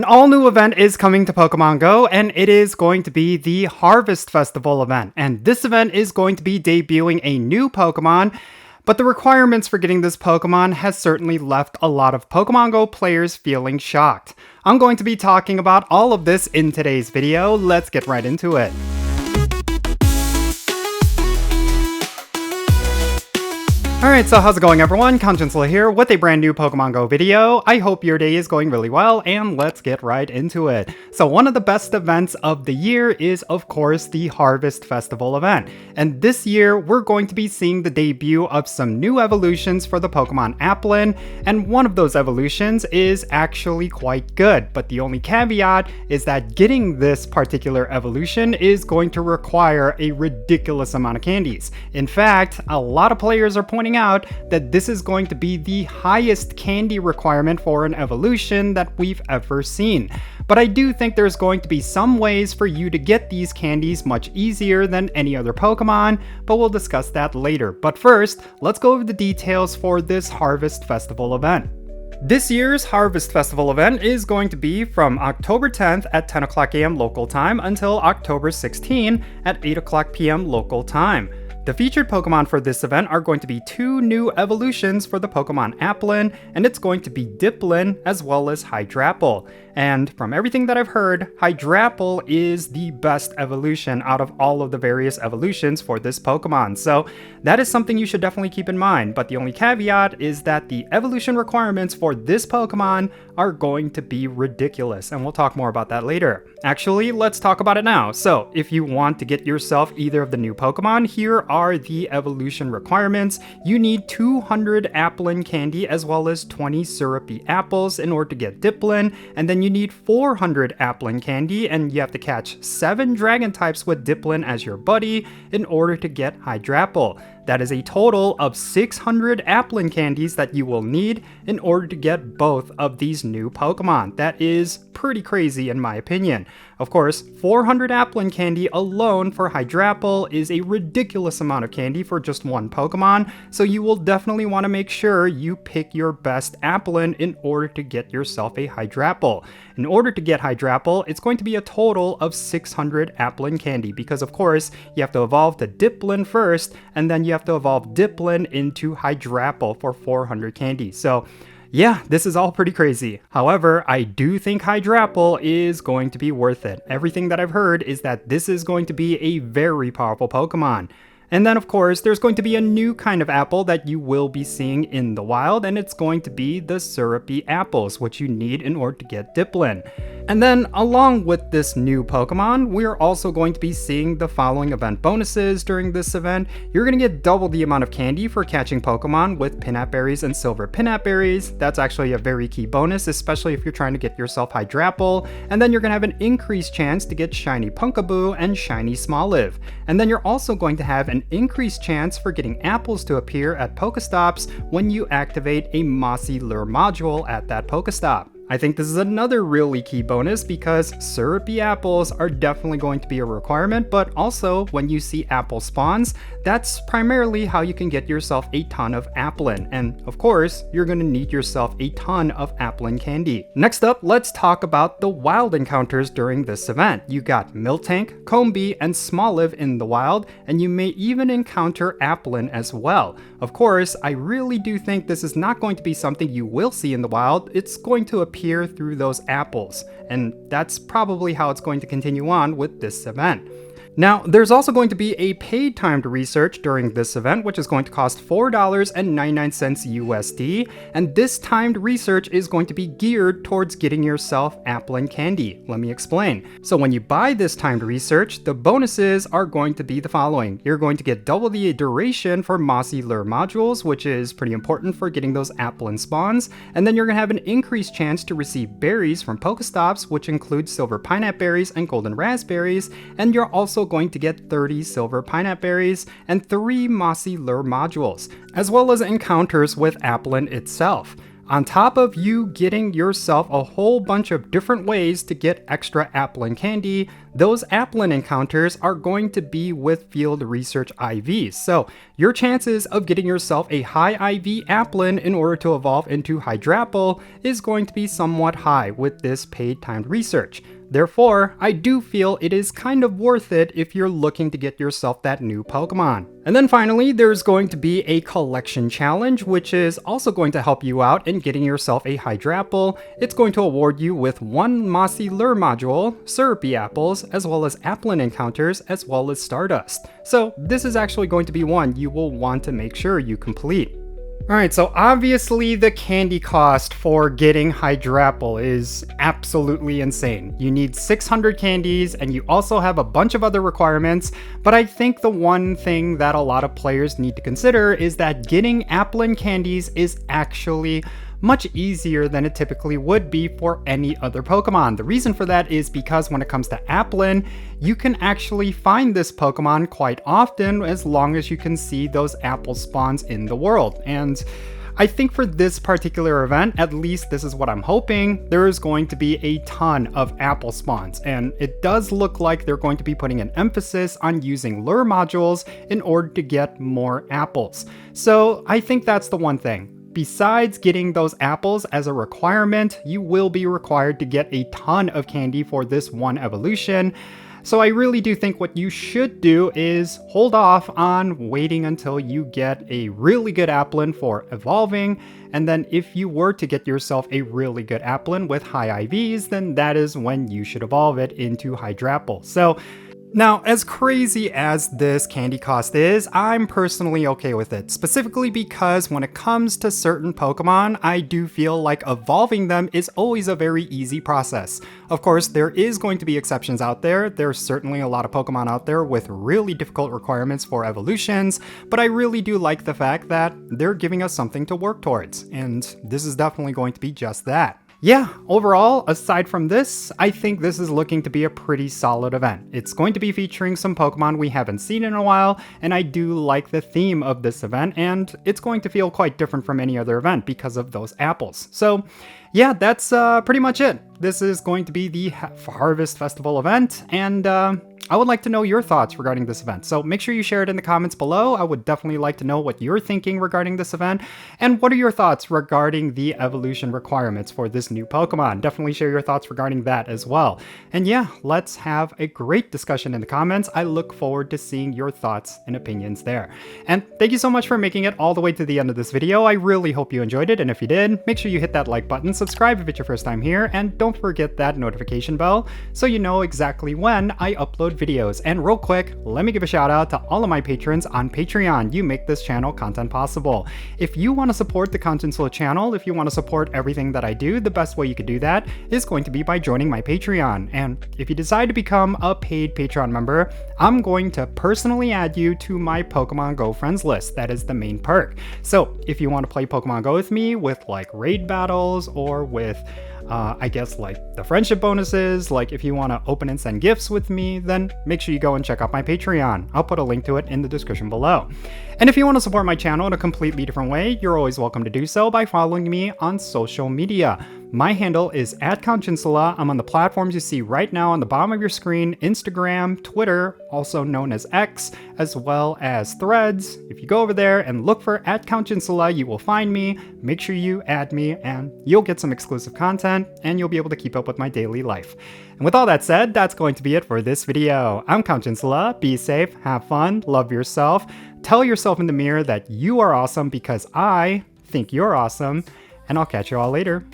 all new event is coming to Pokemon Go, and it is going to be the Harvest Festival event. And this event is going to be debuting a new Pokemon, but the requirements for getting this Pokemon has certainly left a lot of Pokemon Go players feeling shocked. I'm going to be talking about all of this in today's video. Let's get right into it. Alright, so how's it going everyone? Jinsula here with a brand new Pokemon Go video. I hope your day is going really well, and let's get right into it. So one of the best events of the year is of course the Harvest Festival event. And this year we're going to be seeing the debut of some new evolutions for the Pokemon Applin, and one of those evolutions is actually quite good. But the only caveat is that getting this particular evolution is going to require a ridiculous amount of candies. In fact, a lot of players are pointing out that this is going to be the highest candy requirement for an evolution that we've ever seen. But I do think there's going to be some ways for you to get these candies much easier than any other Pokemon, but we'll discuss that later. But first, let's go over the details for this Harvest Festival event. This year's Harvest Festival event is going to be from October 10th at 10 o'clock a.m. local time until October 16 at 8 o'clock p.m. local time. The featured Pokemon for this event are going to be two new evolutions for the Pokemon Applin, and it's going to be Diplin as well as Hydrapple. And from everything that I've heard, Hydrapple is the best evolution out of all of the various evolutions for this Pokemon. So that is something you should definitely keep in mind, but the only caveat is that the evolution requirements for this Pokemon are going to be ridiculous, and we'll talk more about that later. Actually, let's talk about it now. So if you want to get yourself either of the new Pokemon, here are the evolution requirements. You need 200 Applin candy as well as 20 syrupy apples in order to get Diplin, and then you need 400 Applin candy, and you have to catch 7 dragon types with Diplin as your buddy in order to get Hydrapple. That is a total of 600 Applin candies that you will need in order to get both of these new Pokemon. That is pretty crazy in my opinion. Of course, 400 Applin candy alone for Hydrapple is a ridiculous amount of candy for just one Pokemon, so you will definitely want to make sure you pick your best Applin in order to get yourself a Hydrapple. In order to get Hydrapple, it's going to be a total of 600 Applin candy, because of course, you have to evolve to Diplin first, and then you have to evolve Diplin into Hydrapple for 400 candy. So yeah, this is all pretty crazy. However, I do think Hydrapple is going to be worth it. Everything that I've heard is that this is going to be a very powerful Pokemon. And then of course, there's going to be a new kind of apple that you will be seeing in the wild, and it's going to be the syrupy apples, which you need in order to get Diplin. And then along with this new Pokemon, we're also going to be seeing the following event bonuses during this event. You're going to get double the amount of candy for catching Pokemon with Pinap Berries and Silver Pinap Berries. That's actually a very key bonus, especially if you're trying to get yourself Hydrapple. And then you're going to have an increased chance to get Shiny Pumpkaboo and Shiny Smoliv. And then you're also going to have an increased chance for getting apples to appear at Pokestops when you activate a Mossy Lure module at that Pokestop. I think this is another really key bonus because syrupy apples are definitely going to be a requirement, but also when you see apple spawns, that's primarily how you can get yourself a ton of Applin. And of course, you're going to need yourself a ton of Applin candy. Next up, let's talk about the wild encounters during this event. You got Miltank, Combee, and Smoliv in the wild, and you may even encounter Applin as well. Of course, I really do think this is not going to be something you will see in the wild. It's going to appear through those apples, and that's probably how it's going to continue on with this event. Now, there's also going to be a paid timed research during this event, which is going to cost $4.99 USD, and this timed research is going to be geared towards getting yourself Applin candy. Let me explain. So when you buy this timed research, the bonuses are going to be the following. You're going to get double the duration for Mossy Lure modules, which is pretty important for getting those Applin spawns, and then you're going to have an increased chance to receive berries from Pokestops, which include Silver Pinap Berries and Golden Raspberries, and you're also going to get 30 Silver Pinap Berries and 3 Mossy Lure modules, as well as encounters with Applin itself. On top of you getting yourself a whole bunch of different ways to get extra Applin candy, those Applin encounters are going to be with field research IVs. So your chances of getting yourself a high IV Applin in order to evolve into Hydrapple is going to be somewhat high with this paid timed research. Therefore, I do feel it is kind of worth it if you're looking to get yourself that new Pokemon. And then finally, there's going to be a collection challenge, which is also going to help you out in getting yourself a Hydrapple. It's going to award you with 1 Mossy Lure module, Syrupy Apples, as well as Applin encounters, as well as Stardust. So this is actually going to be one you will want to make sure you complete. Alright, so obviously the candy cost for getting Hydrapple is absolutely insane. You need 600 candies and you also have a bunch of other requirements, but I think the one thing that a lot of players need to consider is that getting Applin candies is actually much easier than it typically would be for any other Pokemon. The reason for that is because when it comes to Applin, you can actually find this Pokemon quite often as long as you can see those apple spawns in the world. And I think for this particular event, at least this is what I'm hoping, there is going to be a ton of apple spawns, and it does look like they're going to be putting an emphasis on using lure modules in order to get more apples. So I think that's the one thing. Besides getting those apples as a requirement, you will be required to get a ton of candy for this one evolution. So I really do think what you should do is hold off on waiting until you get a really good Applin for evolving, and then if you were to get yourself a really good Applin with high IVs, then that is when you should evolve it into Hydrapple. So now, as crazy as this candy cost is, I'm personally okay with it, specifically because when it comes to certain Pokemon, I do feel like evolving them is always a very easy process. Of course, there is going to be exceptions out there. There's certainly a lot of Pokemon out there with really difficult requirements for evolutions, but I really do like the fact that they're giving us something to work towards, and this is definitely going to be just that. Yeah, overall, aside from this, I think this is looking to be a pretty solid event. It's going to be featuring some Pokemon we haven't seen in a while, and I do like the theme of this event, and it's going to feel quite different from any other event because of those apples. So yeah, that's pretty much it. This is going to be the Harvest Festival event, and I would like to know your thoughts regarding this event, so make sure you share it in the comments below. I would definitely like to know what you're thinking regarding this event, and what are your thoughts regarding the evolution requirements for this new Pokemon. Definitely share your thoughts regarding that as well. And yeah, let's have a great discussion in the comments. I look forward to seeing your thoughts and opinions there. And thank you so much for making it all the way to the end of this video. I really hope you enjoyed it, and if you did, make sure you hit that like button, subscribe if it's your first time here, and don't forget that notification bell so you know exactly when I upload videos. And real quick, let me give a shout out to all of my patrons on Patreon. You make this channel content possible. If you want to support the Jinsula channel, if you want to support everything that I do, the best way you could do that is going to be by joining my Patreon. And if you decide to become a paid Patreon member, I'm going to personally add you to my Pokemon Go friends list. That is the main perk. So if you want to play Pokemon Go with me with like raid battles or with I guess like the friendship bonuses, like if you want to open and send gifts with me, then make sure you go and check out my Patreon. I'll put a link to it in the description below. And if you want to support my channel in a completely different way, you're always welcome to do so by following me on social media. My handle is @Jinsula. I'm on the platforms you see right now on the bottom of your screen: Instagram, Twitter, also known as X, as well as Threads. If you go over there and look for @Jinsula, you will find me. Make sure you add me and you'll get some exclusive content and you'll be able to keep up with my daily life. And with all that said, that's going to be it for this video. I'm Jinsula. Be safe, have fun, love yourself, tell yourself in the mirror that you are awesome because I think you're awesome, and I'll catch you all later.